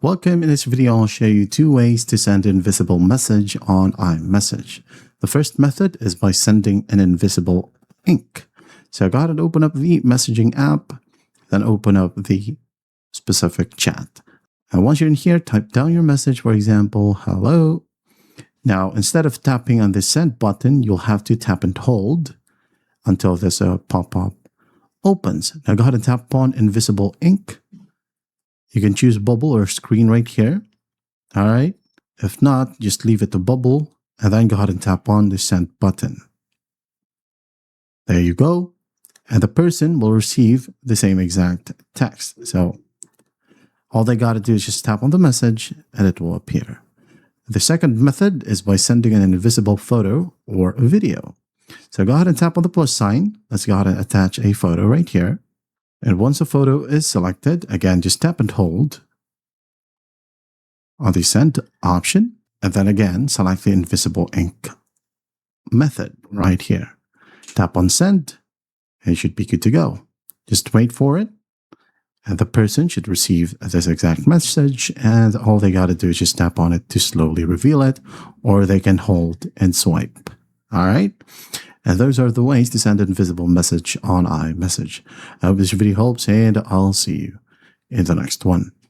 Welcome. In this video, I'll show you two ways to send an invisible message on iMessage. The first method is by sending an invisible ink. So go ahead and open up the messaging app, then open up the specific chat. And once you're in here, type down your message, for example, hello. Now, instead of tapping on the send button, you'll have to tap and hold until this pop-up opens. Now go ahead and tap on invisible ink. You can choose bubble or screen right here. All right. If not, just leave it to bubble and then go ahead and tap on the send button. There you go. And the person will receive the same exact text. So all they got to do is just tap on the message and it will appear. The second method is by sending an invisible photo or a video. So go ahead and tap on the plus sign. Let's go ahead and attach a photo right here. And once a photo is selected, again, just tap and hold on the send option. And then again, select the invisible ink method right here. Tap on send and it should be good to go. Just wait for it. And the person should receive this exact message. And all they got to do is just tap on it to slowly reveal it, or they can hold and swipe. All right. And those are the ways to send an invisible message on iMessage. I hope this video helps, and I'll see you in the next one.